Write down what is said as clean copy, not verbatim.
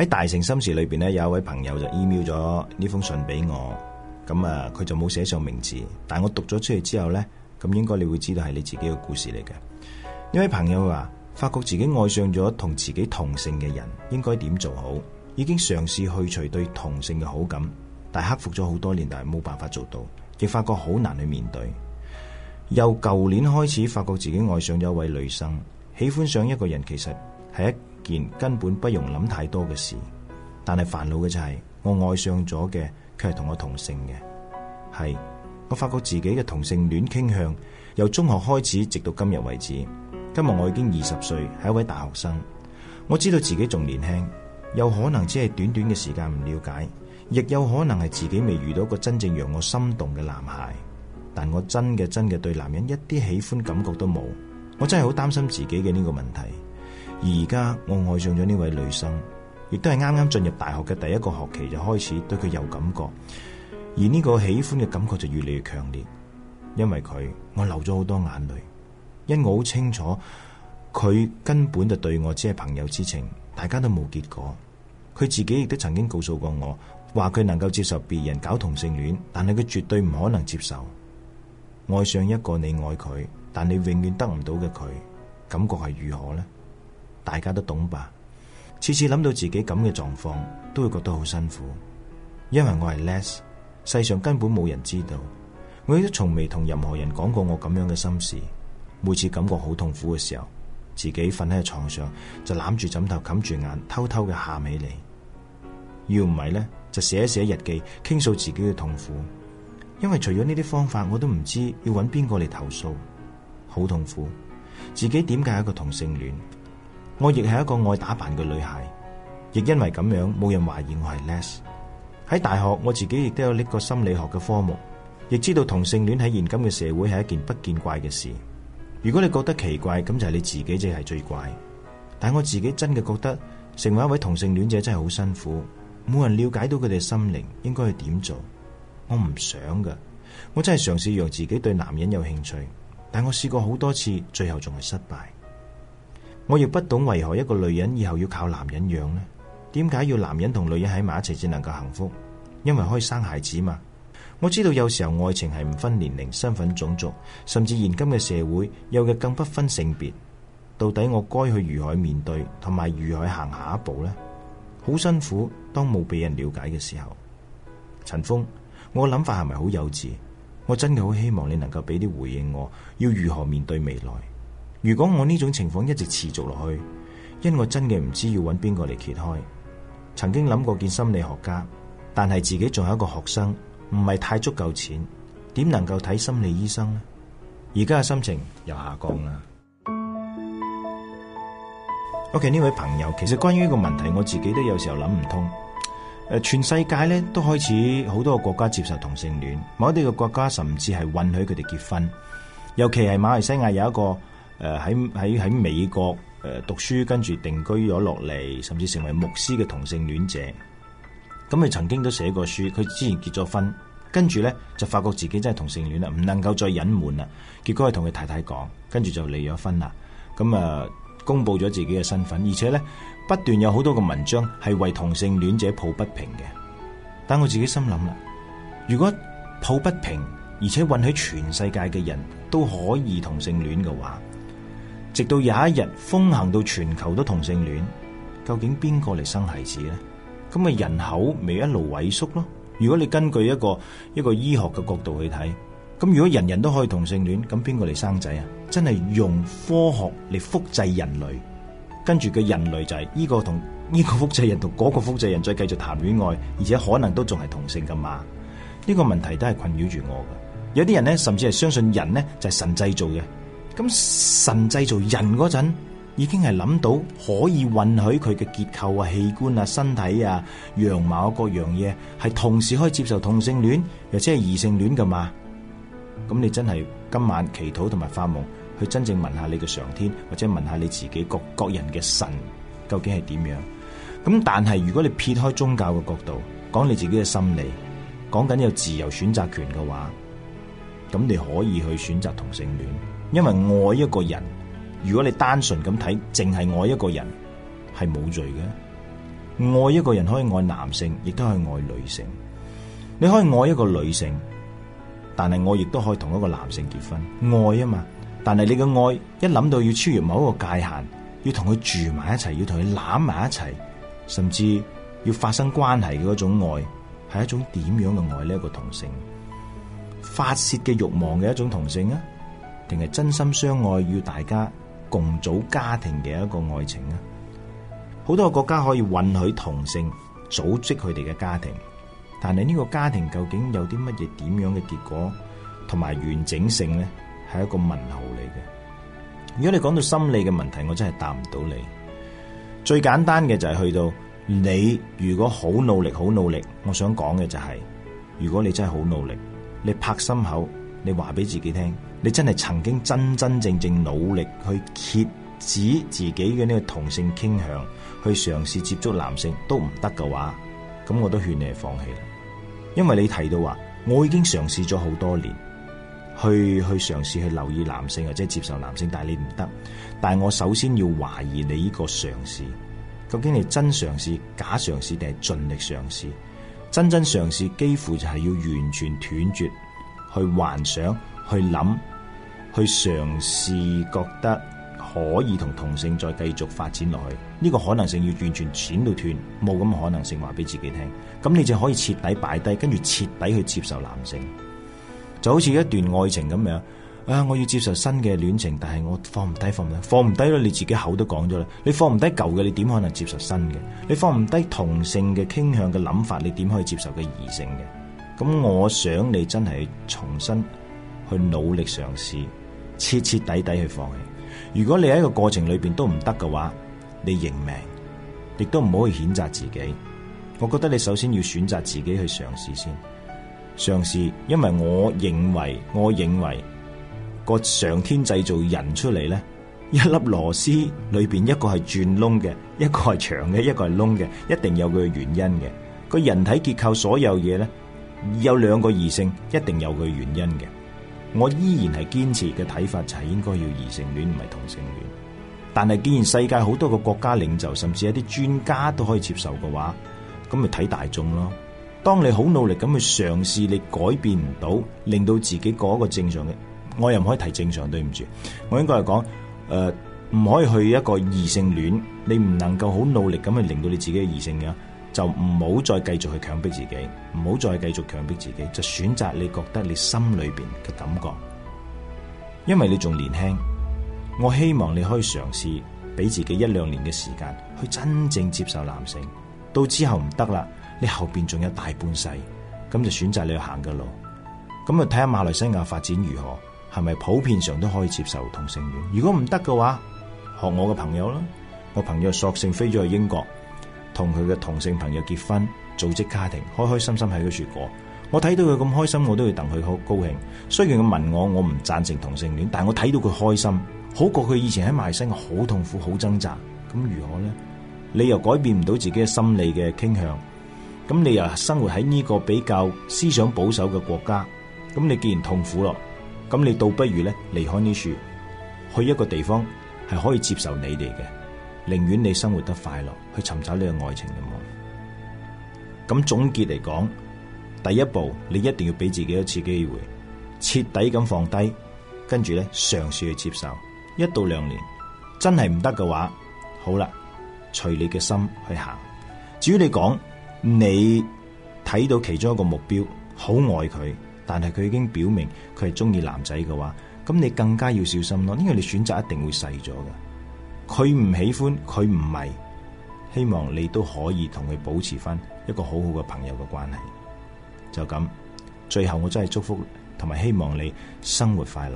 喺大城心事裏邊咧，有一位朋友就 email 咗呢封信俾我，咁佢就冇寫上名字，但係我讀咗出去之後咧，咁應該你會知道係你自己嘅故事嚟嘅。呢位朋友話，發覺自己愛上咗同自己同性嘅人，應該點做好？已經嘗試去除對同性嘅好感，但係克服咗好多年，但係冇辦法做到，亦發覺好難去面對。由舊年開始，發覺自己愛上咗一位女生，喜歡上一個人其實係一件根本不用諗太多嘅事，但係煩惱嘅就係我愛上咗嘅卻係同我同性嘅。係我發覺自己嘅同性戀傾向由中學開始直到今日為止。今日我已經20歲，係一位大學生。我知道自己仲年輕，有可能只係短短嘅時間唔了解，亦有可能係自己未遇到一個真正讓我心動嘅男孩。但我真嘅對男人一啲喜歡感覺都冇，我真係好擔心自己嘅呢個問題。而家我愛上咗呢位女生，亦都係啱啱進入大學嘅第一個學期就開始對佢有感覺，而呢個喜歡嘅感覺就越嚟越強烈。因為佢，我流咗好多眼淚，因我好清楚佢根本就對我只係朋友之情，大家都冇結果。佢自己亦都曾經告訴過我，話佢能夠接受別人搞同性戀，但係佢絕對唔可能接受愛上一個你愛佢，但你永遠得唔到嘅佢，感覺係如何呢？大家都懂吧？次次諗到自己咁嘅狀況，都會覺得好辛苦，因為我係 Les， 世上根本冇人知道，我亦都從未同任何人講過我咁樣嘅心事。每次感覺好痛苦嘅時候，自己瞓喺床上就攬住枕頭冚住眼，偷偷嘅喊起嚟。要唔係呢，就寫一寫日記，傾訴自己嘅痛苦。因為除咗呢啲方法，我都唔知要揾邊個嚟投訴。好痛苦，自己點解係一個同性戀？我亦係一個愛打扮嘅女孩，亦因為咁樣冇人懷疑我係 Les。喺大學，我自己亦都有呢個心理學嘅科目，亦知道同性戀喺現今嘅社會係一件不見怪嘅事。如果你覺得奇怪，咁就係你自己即係最怪。但我自己真嘅覺得成為一位同性戀者真係好辛苦，冇人了解到佢哋心靈應該去點做。我唔想噶，我真係嘗試讓自己對男人有興趣，但我試過好多次，最後仲係失敗。我亦不懂為何一個女人以後要靠男人養呢？點解要男人同女人喺埋一齊至能夠幸福？因為可以生孩子嘛。我知道有時候愛情係唔分年齡、身份、種族，甚至現今嘅社會有嘅更不分性別。到底我該去如何面對，同埋如何行下一步呢？好辛苦，當冇俾人了解嘅時候。陳峰，我嘅諗法係咪好幼稚？我真嘅好希望你能夠俾啲回應我，要如何面對未來。如果我呢種情況一直持續落去，因我真嘅唔知要揾邊個嚟揭開。曾經諗過見心理學家，但係自己仲係一個學生，唔係太足夠錢，點能夠睇心理醫生呢？而家嘅心情又下降啦。OK， 呢位朋友，其實關於呢個問題，我自己都有時候諗唔通。全世界咧都開始好多個國家接受同性戀，某一啲嘅國家甚至係允許佢哋結婚。尤其係馬來西亞有一個喺美國讀書，跟住定居咗落嚟，甚至成為牧師嘅同性戀者。咁佢曾經都寫過書，佢之前結咗婚，跟住咧就發覺自己真係同性戀啦，唔能夠再隱瞞啦。結果係同佢太太講，跟住就離咗婚啦。咁公布咗自己嘅身份，而且咧不斷有好多個文章係為同性戀者抱不平嘅。但我自己心諗啦，如果抱不平，而且允許全世界嘅人都可以同性戀嘅話，直到有一日風行到全球都同性戀，究竟邊個嚟生孩子呢？咁人口咪一路萎縮咯。如果你根據一個醫學嘅角度去睇，咁如果人人都可以同性戀，咁邊個嚟生仔啊？真係用科學嚟複製人類，跟住嘅人類就係呢個同呢個複製人同嗰個複製人再繼續談戀愛，而且可能都仲係同性㗎嘛？呢個問題都係困擾住我嘅。有啲人呢，甚至係相信人呢就係神製造嘅。咁神製造人嗰陣，已經係諗到可以允許佢嘅結構啊、器官啊、身體啊、樣貌各樣嘢係同時可以接受同性戀，又即係異性戀㗎嘛？咁你真係今晚祈禱同埋發夢，去真正問下你嘅上天，或者問下你自己各人嘅神究竟係點樣？咁但係如果你撇開宗教嘅角度，講你自己嘅心理，講緊有自由選擇權嘅話，咁你可以去選擇同性戀，因為愛一個人，如果你單純咁睇，淨係愛一個人係冇罪嘅。愛一個人可以愛男性，亦都可以愛女性。你可以愛一個女性，但係我亦都可以同一個男性結婚，愛啊嘛。但係你嘅愛一諗到要超越某一個界限，要同佢住埋一齊，要同佢攬埋一齊，甚至要發生關係嘅嗰種愛，係一種點樣嘅愛呢？一個同性發洩嘅慾望嘅一種同性啊，定係真心相愛要大家共組家庭嘅一個愛情啊？好多個國家可以允許同性組織佢哋嘅家庭，但係呢個家庭究竟有啲乜嘢點樣嘅結果同埋完整性呢？係一個問號嚟嘅。如果你講到心理嘅問題，我真係答唔到你。最簡單嘅就係去到你如果好努力，好努力，我想講嘅就係，如果你真係好努力，你拍心口，你話俾自己聽，你真係曾經真真正正努力去遏止自己嘅呢個同性傾向，去嘗試接觸男性都唔得嘅話，咁我都勸你係放棄啦。因為你提到話，我已經嘗試咗好多年，去嘗試去留意男性或者接受男性，但係你唔得。但係我首先要懷疑你呢個嘗試，究竟你真嘗試、假嘗試定係盡力嘗試？真正嘗試幾乎就係要完全斷絕，去幻想、去諗、去嘗試，覺得可以同同性再繼續發展落去。呢個可能性要完全剪到斷，冇咁嘅可能性，話俾自己聽。咁你就可以徹底擺低，跟住徹底去接受男性。就好似一段愛情咁樣，我要接受新嘅戀情，但係我放唔低咯。你自己口都講咗啦，你放唔低舊嘅，你點可能接受新嘅？你放唔低同性嘅傾向嘅諗法，你點可以接受嘅異性嘅？咁我想你真係重新去努力嘗試，徹徹底底去放棄。如果你喺個過程裏邊都唔得嘅話，你認命，亦都唔好去譴責自己。我覺得你首先要選擇自己去嘗試先。嘗試，因為我認為個上天製造人出嚟咧，一粒螺絲裏邊一個係轉窿嘅，一個係長嘅，一個係窿嘅，一定有佢嘅原因嘅。個人體結構所有嘢咧，有兩個異性，一定有佢原因嘅。我依然係堅持嘅睇法就係應該要異性戀，唔係同性戀。但係既然世界好多個國家領袖，甚至一啲專家都可以接受嘅話，咁咪睇大眾咯。當你好努力咁去嘗試，你改變唔到，令到自己過一個正常嘅，我又唔可以提正常，對唔住，我應該係講，唔可以去一個異性戀，你唔能夠好努力咁去令到你自己嘅異性嘅，就唔好再繼續去強迫自己，唔好再繼續強迫自己，就選擇你覺得你心裏邊嘅感覺，因為你仲年輕，我希望你可以嘗試俾自己1-2年嘅時間去真正接受男性，到之後唔得啦。你後邊仲有大半世，咁就選擇你去行嘅路。咁啊，睇下馬來西亞發展如何，係咪普遍上都可以接受同性戀？如果唔得嘅話，學我嘅朋友啦，我朋友索性飛咗去英國，同佢嘅同性朋友結婚，組織家庭，開開心心喺嗰處過。我睇到佢咁開心，我都要戥佢好高興。雖然佢問我唔贊成同性戀，但係我睇到佢開心，好過佢以前喺馬來西亞好痛苦、好掙扎。咁如何呢？你又改變唔到自己嘅心理嘅傾向。咁你又生活喺呢個比較思想保守嘅國家，咁你既然痛苦咯，咁你倒不如咧離開呢處，去一個地方係可以接受你哋嘅，寧願你生活得快樂，去尋找你嘅愛情嘅夢。咁總結嚟講，第一步你一定要俾自己一次機會，徹底咁放低，跟住咧嘗試去接受，1-2年，真係唔得嘅話，好啦，隨你嘅心去行。至於你講，你睇到其中一個目標好愛佢，但係佢已經表明佢係中意男仔嘅話，咁你更加要小心咯，因為你選擇一定會細咗嘅。佢唔喜歡，佢唔係，希望你都可以同佢保持翻一個好好嘅朋友嘅關係。就咁，最後我真係祝福同埋希望你生活快樂。